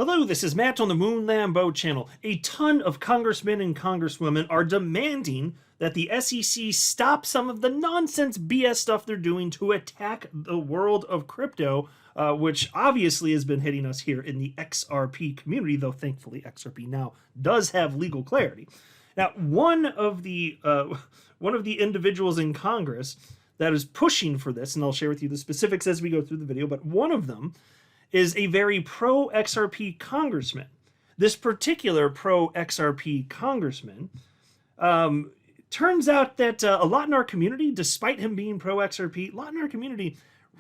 Hello, this is Matt on the Moon Lambeau channel. A ton of congressmen and congresswomen are demanding that the SEC stop some of the nonsense BS stuff they're doing to attack the world of crypto, which obviously has been hitting us here in the XRP community, though thankfully XRP now does have legal clarity. Now, one of the individuals in Congress that is pushing for this, and I'll share with you the specifics as we go through the video, but one of them is a very pro-XRP congressman. This particular pro-XRP congressman turns out that a lot in our community, despite him being pro-XRP, a lot in our community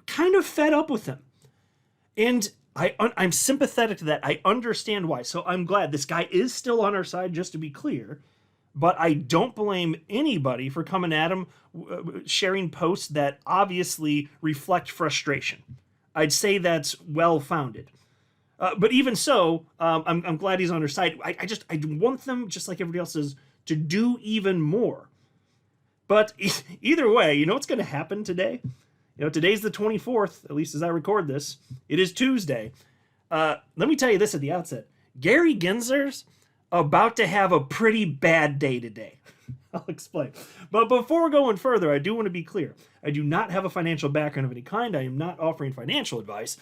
kind of fed up with him. And I'm sympathetic to that. I understand why. So I'm glad this guy is still on our side, just to be clear. But I don't blame anybody for coming at him, sharing posts that obviously reflect frustration. I'd say that's well-founded. But even so, I'm glad he's on our side. I want them, just like everybody else does, to do even more. But either way, you know what's going to happen today? You know, today's the 24th, at least as I record this. It is Tuesday. Let me tell you this at the outset. Gary Gensler's about to have a pretty bad day today. I'll explain. But before going further, I do want to be clear. I do not have a financial background of any kind. I am not offering financial advice.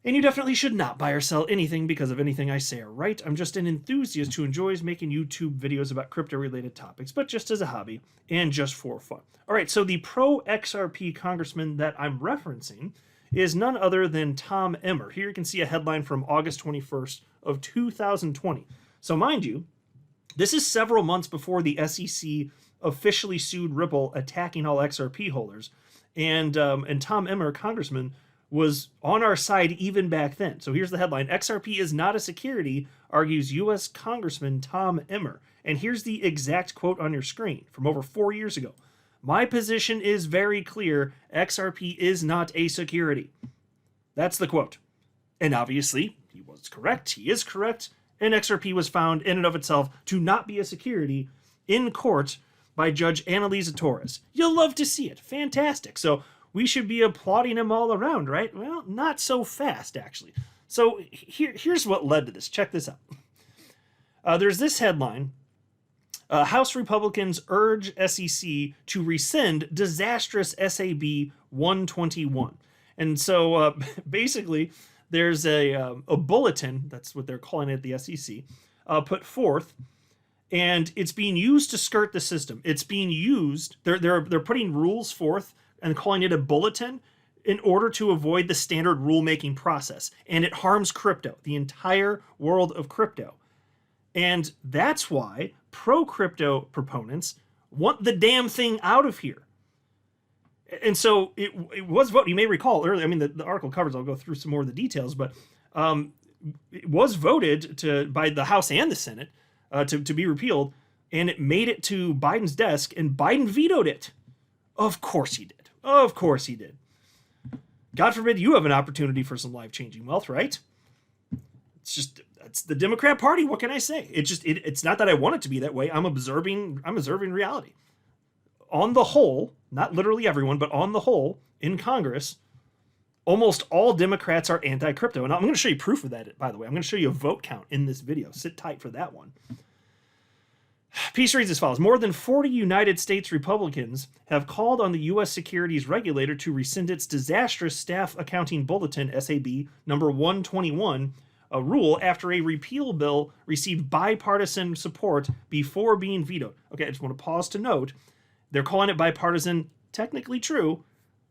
And you definitely should not buy or sell anything because of anything I say or write. I'm just an enthusiast who enjoys making YouTube videos about crypto-related topics, but just as a hobby and just for fun. All right, so the pro-XRP congressman that I'm referencing is none other than Tom Emmer. Here you can see a headline from August 21st of 2020. So mind you, this is several months before the SEC officially sued Ripple, attacking all XRP holders. And Tom Emmer, congressman, was on our side even back then. So here's the headline. XRP is not a security, argues U.S. Congressman Tom Emmer. And here's the exact quote on your screen from over 4 years ago. My position is very clear. XRP is not a security. That's the quote. And obviously, he was correct. He is correct. And XRP was found in and of itself to not be a security in court by Judge Annalisa Torres. You'll love to see it. Fantastic. So we should be applauding him all around, right? Well, not so fast, actually. So here's what led to this. Check this out. There's this headline. House Republicans urge SEC to rescind disastrous SAB 121. And so basically, there's a bulletin, that's what they're calling it at the SEC, put forth, and it's being used to skirt the system. It's being used, they're putting rules forth and calling it a bulletin in order to avoid the standard rulemaking process. And it harms crypto, the entire world of crypto. And that's why pro-crypto proponents want the damn thing out of here. And so it was voted. You may recall earlier, I mean, the article covers, I'll go through some more of the details, but it was voted by the House and the Senate to be repealed, and it made it to Biden's desk, and Biden vetoed it. Of course he did. Of course he did. God forbid you have an opportunity for some life-changing wealth, right? It's the Democrat Party. What can I say? It's not that I want it to be that way. I'm observing reality. On the whole, not literally everyone, but on the whole, in Congress, almost all Democrats are anti-crypto. And I'm going to show you proof of that, by the way. I'm going to show you a vote count in this video. Sit tight for that one. Piece reads as follows. More than 40 United States Republicans have called on the U.S. securities regulator to rescind its disastrous Staff Accounting Bulletin, SAB, number 121, a rule after a repeal bill received bipartisan support before being vetoed. Okay, I just want to pause to note, they're calling it bipartisan, technically true,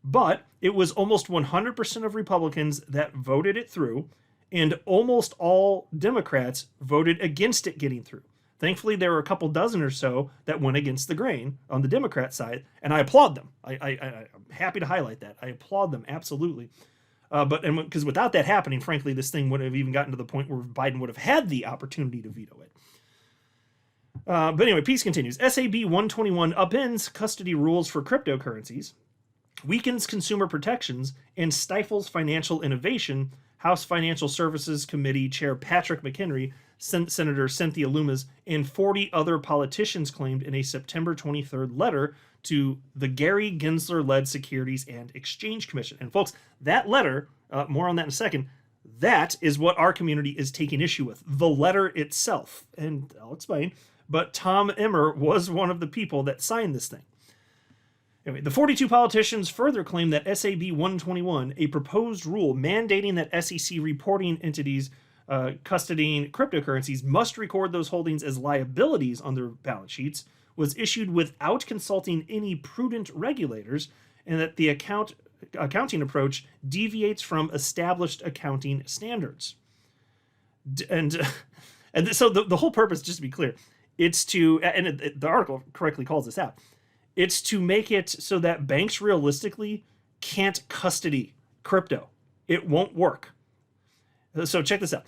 but it was almost 100% of Republicans that voted it through, and almost all Democrats voted against it getting through. Thankfully, there were a couple dozen or so that went against the grain on the Democrat side, and I applaud them. I'm happy to highlight that. I applaud them, absolutely. Because without that happening, frankly, this thing wouldn't have even gotten to the point where Biden would have had the opportunity to veto it. But anyway, piece continues. SAB 121 upends custody rules for cryptocurrencies, weakens consumer protections, and stifles financial innovation, House Financial Services Committee Chair Patrick McHenry, Senator Cynthia Lummis, and 40 other politicians claimed in a September 23rd letter to the Gary Gensler-led Securities and Exchange Commission. And folks, that letter, more on that in a second, That is what our community is taking issue with, the letter itself. And I'll explain. But Tom Emmer was one of the people that signed this thing. Anyway, the 42 politicians further claim that SAB 121, a proposed rule mandating that SEC reporting entities custodying cryptocurrencies must record those holdings as liabilities on their balance sheets, was issued without consulting any prudent regulators, and that the accounting approach deviates from established accounting standards. And so the whole purpose, just to be clear, it's to, and the article correctly calls this out, it's to make it so that banks realistically can't custody crypto. It won't work. So check this out.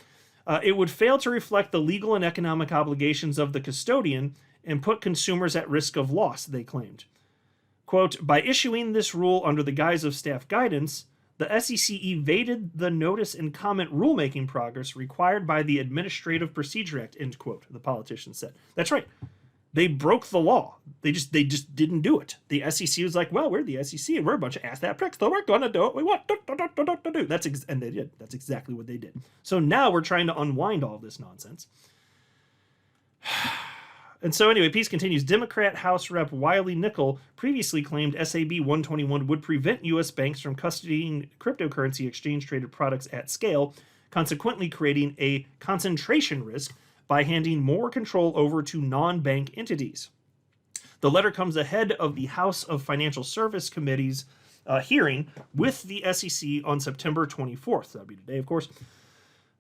It would fail to reflect the legal and economic obligations of the custodian and put consumers at risk of loss, they claimed. Quote, by issuing this rule under the guise of staff guidance, the SEC evaded the notice and comment rulemaking progress required by the Administrative Procedure Act, end quote, the politician said. That's right. They broke the law. They just didn't do it. The SEC was like, well, we're the SEC and we're a bunch of ass that pricks, so we're going to do what we want. And they did. That's exactly what they did. So now we're trying to unwind all this nonsense. And so anyway, piece continues. Democrat House Rep Wiley Nickel previously claimed SAB 121 would prevent U.S. banks from custodying cryptocurrency exchange-traded products at scale, consequently creating a concentration risk by handing more control over to non-bank entities. The letter comes ahead of the House of Financial Service Committee's hearing with the SEC on September 24th. That'll be today, of course.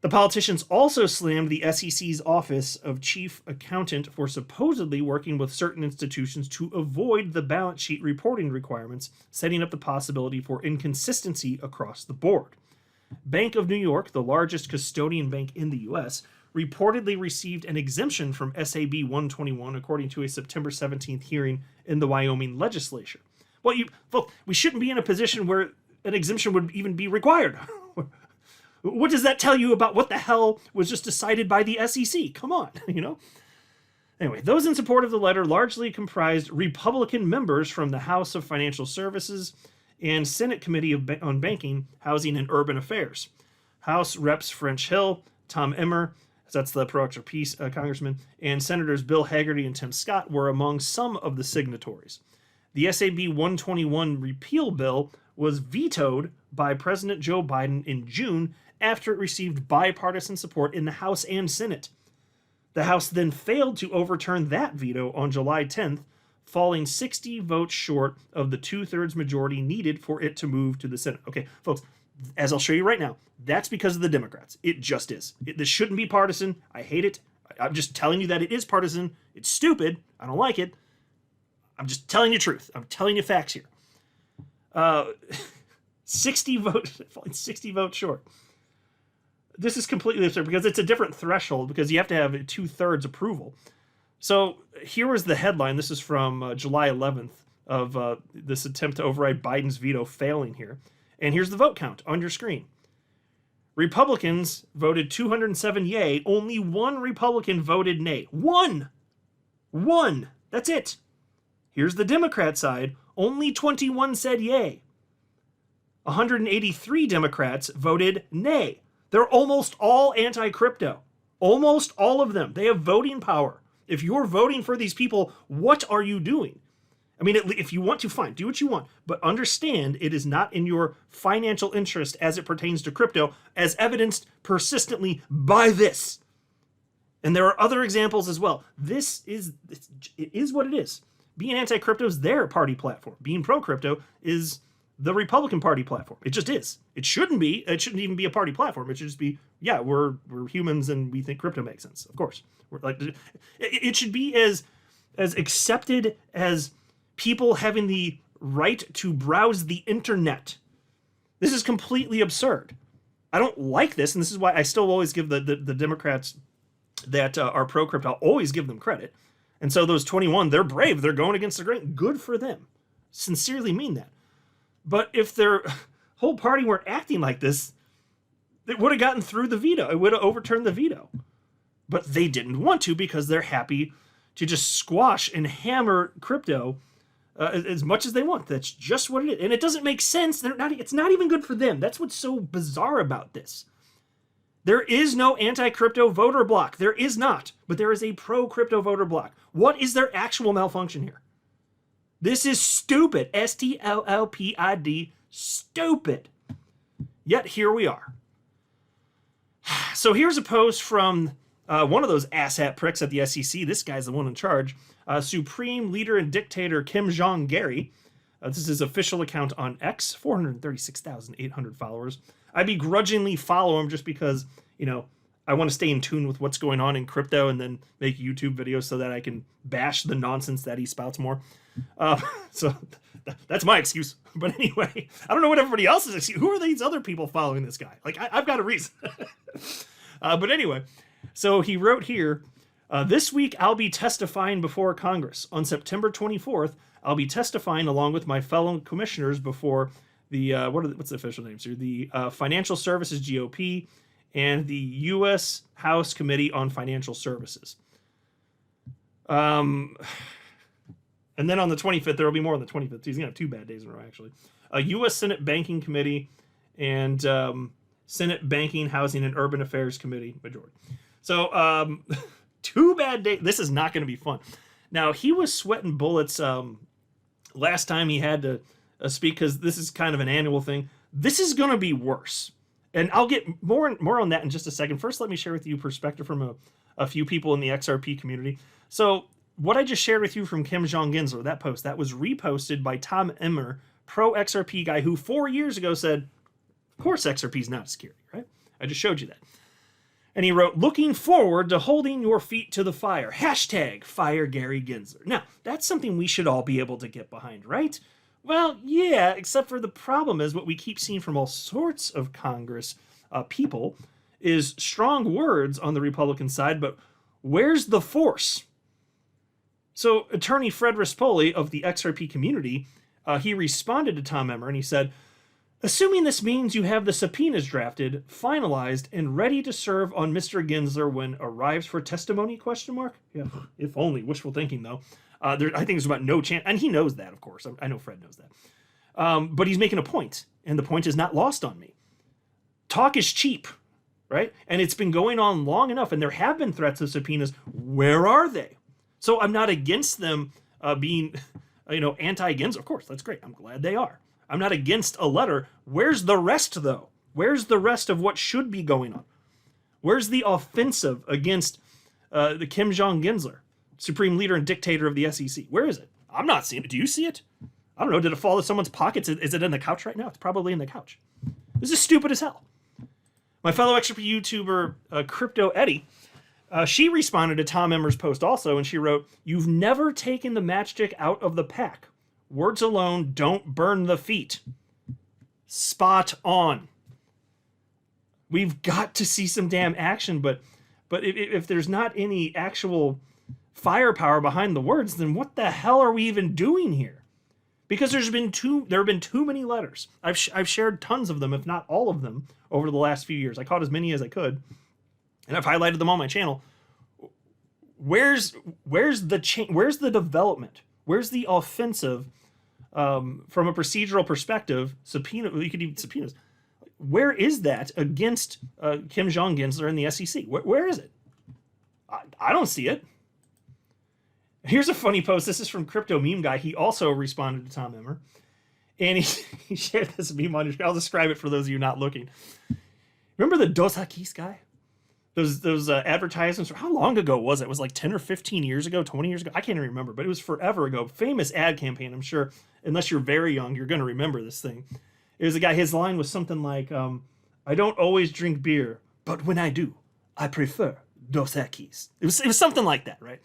The politicians also slammed the SEC's Office of Chief Accountant for supposedly working with certain institutions to avoid the balance sheet reporting requirements, setting up the possibility for inconsistency across the board. Bank of New York, the largest custodian bank in the U.S., reportedly received an exemption from SAB 121, according to a September 17th hearing in the Wyoming legislature. Well, folks, we shouldn't be in a position where an exemption would even be required. What does that tell you about what the hell was just decided by the SEC? Come on, you know? Anyway, those in support of the letter largely comprised Republican members from the House of Financial Services and Senate Committee on Banking, Housing, and Urban Affairs. House Reps French Hill, Tom Emmer, that's the PRO-XRP congressman, and Senators Bill Hagerty and Tim Scott were among some of the signatories. The SAB 121 repeal bill was vetoed by President Joe Biden in June after it received bipartisan support in the House and Senate. The House then failed to overturn that veto on July 10th, falling 60 votes short of the two-thirds majority needed for it to move to the Senate. Okay, folks, as I'll show you right now, that's because of the Democrats. It just is. This shouldn't be partisan. I hate it. I'm just telling you that it is partisan. It's stupid. I don't like it. I'm just telling you the truth. I'm telling you facts here. 60 votes short. This is completely absurd because it's a different threshold because you have to have a two-thirds approval. So here was the headline. This is from July 11th of this attempt to override Biden's veto failing here. And here's the vote count on your screen. Republicans voted 207 yay. Only one Republican voted nay. One. That's it. Here's the Democrat side. Only 21 said yay. 183 Democrats voted nay. They're almost all anti-crypto. Almost all of them. They have voting power. If you're voting for these people, what are you doing? I mean, if you want to, fine, do what you want. But understand it is not in your financial interest as it pertains to crypto, as evidenced persistently by this. And there are other examples as well. It is what it is. Being anti-crypto is their party platform. Being pro-crypto is the Republican Party platform. It just is. It shouldn't be. It shouldn't even be a party platform. It should just be, yeah, we're humans and we think crypto makes sense. Of course. It should be as accepted as people having the right to browse the internet. This is completely absurd. I don't like this, and this is why I still always give the Democrats that are pro-crypto, I'll always give them credit. And so those 21, they're brave. They're going against the grain. Good for them. Sincerely mean that. But if their whole party weren't acting like this, it would have gotten through the veto. It would have overturned the veto. But they didn't want to because they're happy to just squash and hammer crypto as much as they want. That's just what it is. And it doesn't make sense. It's not even good for them. That's what's so bizarre about this. There is no anti-crypto voter block. There is not. But there is a pro-crypto voter block. What is their actual malfunction here? This is stupid. STLLPID. Stupid. Yet here we are. So here's a post from one of those asshat pricks at the SEC. This guy's the one in charge. Supreme Leader and Dictator Kim Jong-Gary. This is his official account on X. 436,800 followers. I begrudgingly follow him just because, you know, I want to stay in tune with what's going on in crypto and then make YouTube videos so that I can bash the nonsense that he spouts more. So that's my excuse. But anyway, I don't know what everybody else's excuse. Who are these other people following this guy? Like, I've got a reason. But anyway, so he wrote here, this week I'll be testifying before Congress. On September 24th, I'll be testifying along with my fellow commissioners before the, what's the official names here? The Financial Services GOP and the U.S. House Committee on Financial Services. And then on the 25th, there will be more on the 25th. He's going to have 2 bad days in a row, actually. A U.S. Senate Banking Committee and Senate Banking, Housing, and Urban Affairs Committee majority. So 2 bad days. This is not going to be fun. Now, he was sweating bullets last time he had to speak because this is kind of an annual thing. This is going to be worse. And I'll get more on that in just a second. First, let me share with you perspective from a few people in the XRP community. So what I just shared with you from Kim Jong-Gensler, that post, that was reposted by Tom Emmer, pro-XRP guy, who 4 years ago said, of course XRP is not a security, right? I just showed you that. And he wrote, looking forward to holding your feet to the fire. Hashtag fire Gary Gensler. Now, that's something we should all be able to get behind, right? Well, yeah, except for the problem is what we keep seeing from all sorts of Congress people is strong words on the Republican side, but where's the force? So attorney Fred Rispoli of the XRP community, he responded to Tom Emmer and he said, assuming this means you have the subpoenas drafted, finalized, and ready to serve on Mr. Gensler when arrives for testimony, ? Yeah, if only. Wishful thinking, though. I think there's about no chance, and he knows that, of course. I know Fred knows that. But he's making a point, and the point is not lost on me. Talk is cheap, right? And it's been going on long enough, and there have been threats of subpoenas. Where are they? So I'm not against them being, anti-Gensler. Of course, that's great. I'm glad they are. I'm not against a letter. Where's the rest, though? Where's the rest of what should be going on? Where's the offensive against the Kim Jong-Gensler, Supreme Leader and Dictator of the SEC? Where is it? I'm not seeing it. Do you see it? I don't know. Did it fall to someone's pockets? Is it in the couch right now? It's probably in the couch. This is stupid as hell. My fellow XRP YouTuber, Crypto Eddie, she responded to Tom Emmer's post also, and she wrote, you've never taken the matchstick out of the pack. Words alone don't burn the feet. Spot on. We've got to see some damn action, but if there's not any actual firepower behind the words, then what the hell are we even doing here? Because there have been too many letters. I've shared tons of them, if not all of them, over the last few years. I caught as many as I could, and I've highlighted them on my channel. Where's the development? Where's the offensive from a procedural perspective? You could even subpoenas. Where is that against Kim Jong-Gensler and the SEC? Where is it? I don't see it. Here's a funny post. This is from Crypto Meme Guy. He also responded to Tom Emmer. And he shared this meme on your screen. I'll describe it for those of you not looking. Remember the Dos Equis guy? Those advertisements. How long ago was it? It was like 10 or 15 years ago, 20 years ago. I can't even remember, but it was forever ago. Famous ad campaign. I'm sure, unless you're very young, you're going to remember this thing. It was a guy, his line was something like, I don't always drink beer, but when I do, I prefer Dos Equis. It was something like that, right?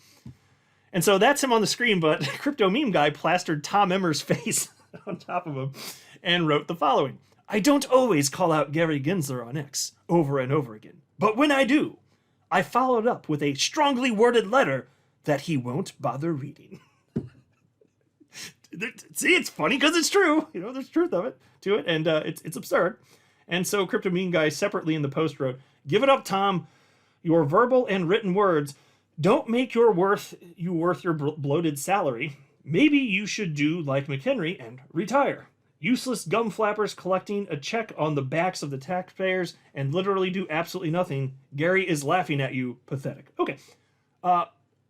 And so that's him on the screen, but Crypto Meme Guy plastered Tom Emmer's face on top of him and wrote the following. I don't always call out Gary Gensler on X over and over again, but when I do, I followed up with a strongly worded letter that he won't bother reading. See, it's funny because it's true. There's truth to it, and it's absurd. And so Crypto Meme Guy separately in the post wrote, give it up, Tom. Your verbal and written words don't make you worth your bloated salary. Maybe you should do like McHenry and retire. Useless gum flappers collecting a check on the backs of the taxpayers and literally do absolutely nothing. Gary is laughing at you. Pathetic. Okay.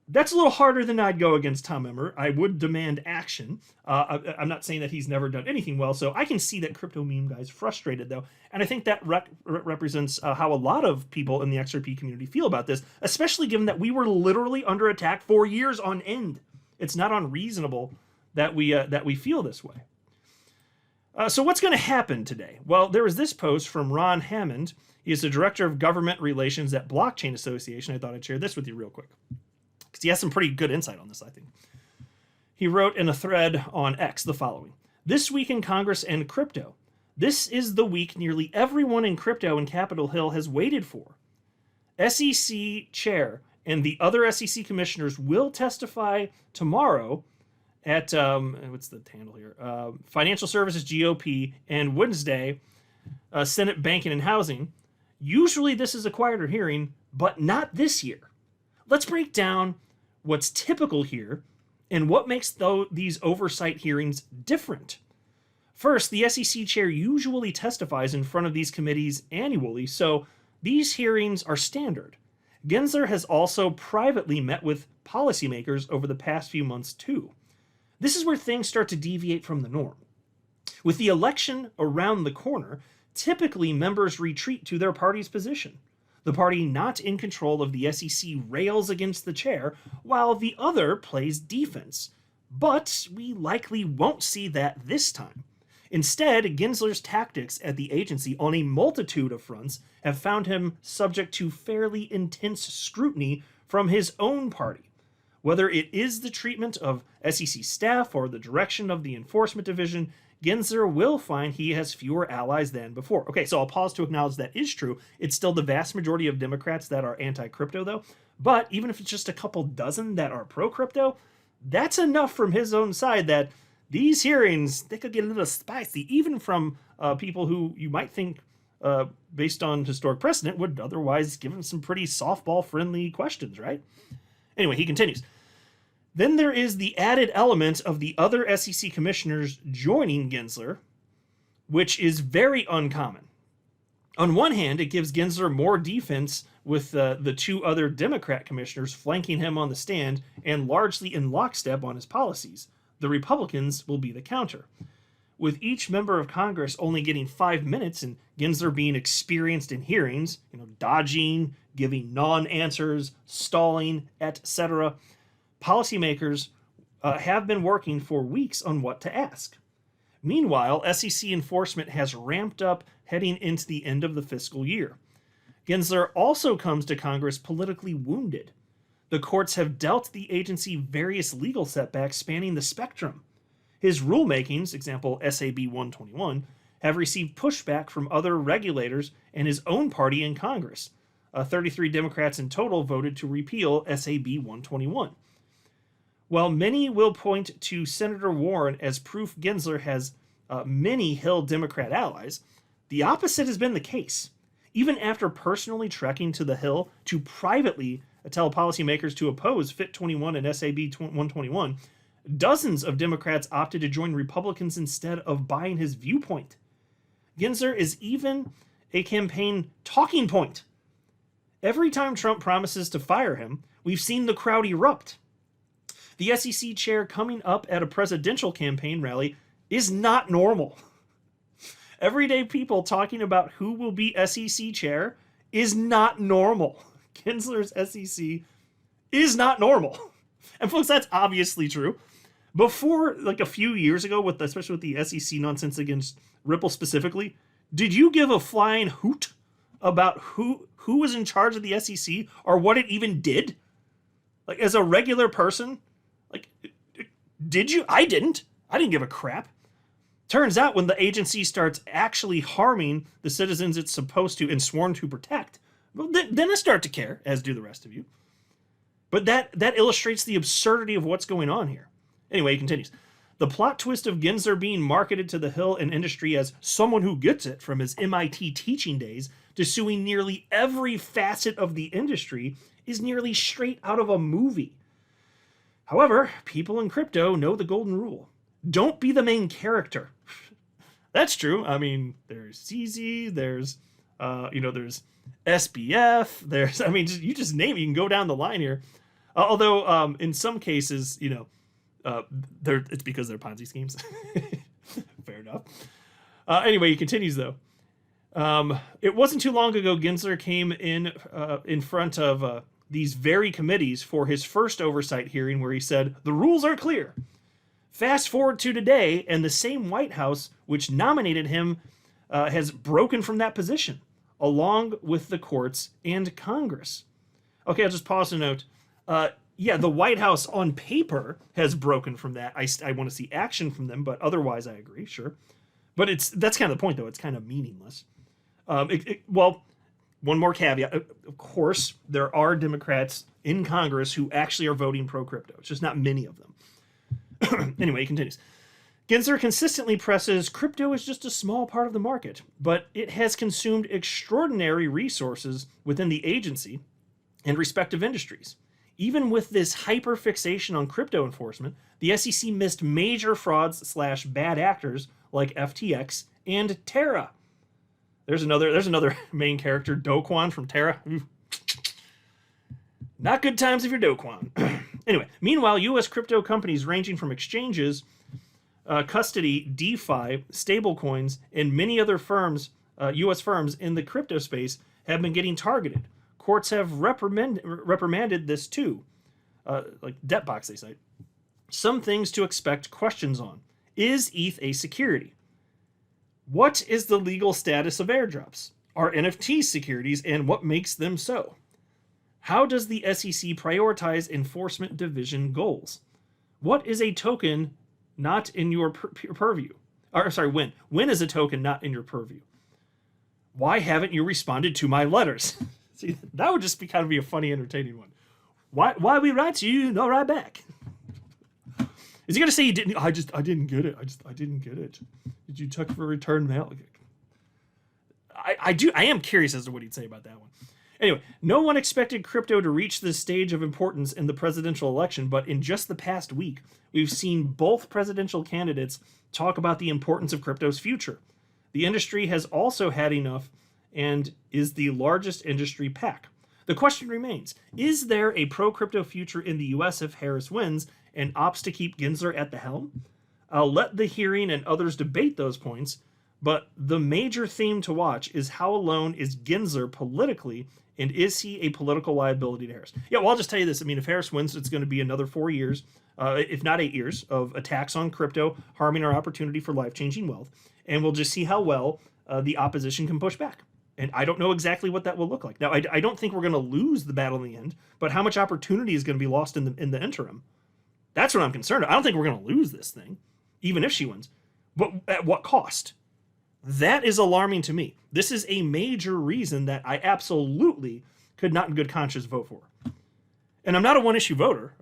That's a little harder than I'd go against Tom Emmer. I would demand action. I'm not saying that he's never done anything well, so I can see that crypto meme guy's frustrated, though. And I think that represents how a lot of people in the XRP community feel about this, especially given that we were literally under attack for years on end. It's not unreasonable that we feel this way. So what's going to happen today? Well, there was this post from Ron Hammond. He is the Director of Government Relations at Blockchain Association. I thought I'd share this with you real quick, because he has some pretty good insight on this, I think. He wrote in a thread on X the following: "This week in Congress and crypto. This is the week nearly everyone in crypto and Capitol Hill has waited for. SEC Chair and the other SEC commissioners will testify tomorrow at, what's the handle here? Financial Services GOP, and Wednesday, Senate Banking and Housing. Usually this is a quieter hearing, but not this year. Let's break down what's typical here and what makes these oversight hearings different. First, the SEC chair usually testifies in front of these committees annually, so these hearings are standard. Gensler has also privately met with policymakers over the past few months too. This is where things start to deviate from the norm. With the election around the corner, typically members retreat to their party's position. The party not in control of the SEC rails against the chair, while the other plays defense. But we likely won't see that this time. Instead, Gensler's tactics at the agency on a multitude of fronts have found him subject to fairly intense scrutiny from his own party. Whether it is the treatment of SEC staff or the direction of the enforcement division, Gensler will find he has fewer allies than before. Okay, so I'll pause to acknowledge that is true. It's still the vast majority of Democrats that are anti-crypto, though. But even if it's just a couple dozen that are pro-crypto, that's enough from his own side that these hearings, they could get a little spicy, even from people who you might think, based on historic precedent, would otherwise give him some pretty softball-friendly questions, right? Anyway, he continues. Then there is the added element of the other SEC commissioners joining Gensler, which is very uncommon. On one hand, it gives Gensler more defense with the two other Democrat commissioners flanking him on the stand and largely in lockstep on his policies. The Republicans will be the counter. With each member of Congress only getting 5 minutes and Gensler being experienced in hearings, dodging, giving non-answers, stalling, etc., policymakers have been working for weeks on what to ask. Meanwhile, SEC enforcement has ramped up heading into the end of the fiscal year. Gensler also comes to Congress politically wounded. The courts have dealt the agency various legal setbacks spanning the spectrum. His rulemakings, example SAB 121, have received pushback from other regulators and his own party in Congress. 33 Democrats in total voted to repeal SAB 121. While many will point to Senator Warren as proof Gensler has many Hill Democrat allies, the opposite has been the case. Even after personally trekking to the Hill to privately tell policymakers to oppose FIT 21 and SAB 121, dozens of Democrats opted to join Republicans instead of buying his viewpoint. Gensler is even a campaign talking point. Every time Trump promises to fire him, we've seen the crowd erupt. The SEC chair coming up at a presidential campaign rally is not normal. Everyday people talking about who will be SEC chair is not normal. Gensler's SEC is not normal. And folks, that's obviously true. Before, like a few years ago, especially with the SEC nonsense against Ripple specifically, did you give a flying hoot about who was in charge of the SEC or what it even did? Like, as a regular person, like, did you? I didn't give a crap. Turns out when the agency starts actually harming the citizens it's supposed to and sworn to protect, well, then I start to care, as do the rest of you. But that illustrates the absurdity of what's going on here. Anyway, he continues. The plot twist of Gensler being marketed to the Hill and industry as someone who gets it from his MIT teaching days to suing nearly every facet of the industry is nearly straight out of a movie. However, people in crypto know the golden rule. Don't be the main character. That's true. I mean, there's CZ, there's, there's SBF, there's, I mean, you just name it. You can go down the line here. Although, in some cases, it's because they're Ponzi schemes. Fair enough. Anyway, he continues, though. It wasn't too long ago Gensler came in front of these very committees for his first oversight hearing where he said, "The rules are clear." Fast forward to today, and the same White House which nominated him has broken from that position, along with the courts and Congress. Okay, I'll just pause to note. Yeah, the White House on paper has broken from that. I want to see action from them, but otherwise I agree, sure. But that's kind of the point, though. It's kind of meaningless. Well, one more caveat. Of course, there are Democrats in Congress who actually are voting pro-crypto. It's just not many of them. Anyway, he continues. Gensler consistently presses crypto is just a small part of the market, but it has consumed extraordinary resources within the agency and respective industries. Even with this hyper-fixation on crypto enforcement, the SEC missed major frauds / bad actors like FTX and Terra. There's another main character, Do Kwon from Terra. Not good times if you're Do Kwon. Anyway, meanwhile, U.S. crypto companies ranging from exchanges, custody, DeFi, stablecoins, and many other firms, U.S. firms in the crypto space have been getting targeted. Courts have reprimanded this too, like Debtbox, they cite. Some things to expect questions on. Is ETH a security? What is the legal status of airdrops? Are NFTs securities, and what makes them so? How does the SEC prioritize enforcement division goals? What is a token not in your purview? Or sorry, when? When is a token not in your purview? Why haven't you responded to my letters? See, that would just be kind of be a funny, entertaining one. Why we write to you, no write back? Is he gonna say he didn't? I didn't get it. I didn't get it. Did you check for return mail? I am curious as to what he'd say about that one. Anyway, no one expected crypto to reach this stage of importance in the presidential election, but in just the past week, we've seen both presidential candidates talk about the importance of crypto's future. The industry has also had enough and is the largest industry pack. The question remains, is there a pro-crypto future in the US if Harris wins and opts to keep Gensler at the helm? I'll let the hearing and others debate those points, but the major theme to watch is how alone is Gensler politically, and is he a political liability to Harris? Yeah, well, I'll just tell you this. I mean, if Harris wins, it's going to be another 4 years, if not 8 years, of attacks on crypto, harming our opportunity for life-changing wealth, and we'll just see how well the opposition can push back. And I don't know exactly what that will look like. Now, I don't think we're going to lose the battle in the end, but how much opportunity is going to be lost in the interim? That's what I'm concerned about. I don't think we're going to lose this thing, even if she wins. But at what cost? That is alarming to me. This is a major reason that I absolutely could not in good conscience vote for. And I'm not a one-issue voter,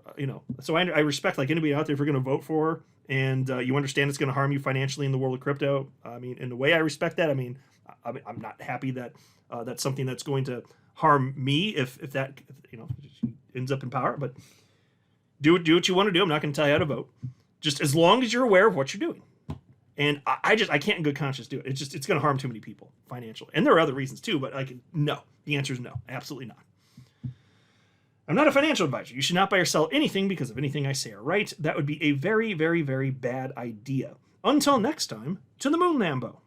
so I respect like anybody out there if you're going to vote for her and you understand it's going to harm you financially in the world of crypto. I mean, in the way I respect that, I'm not happy that that's something that's going to harm me if that ends up in power. But do what you want to do. I'm not going to tell you how to vote. Just as long as you're aware of what you're doing. And I can't in good conscience do it. It's going to harm too many people financially. And there are other reasons too, but no. The answer is no. Absolutely not. I'm not a financial advisor. You should not buy or sell anything because of anything I say or write. That would be a very, very, very bad idea. Until next time, to the moon, Lambo.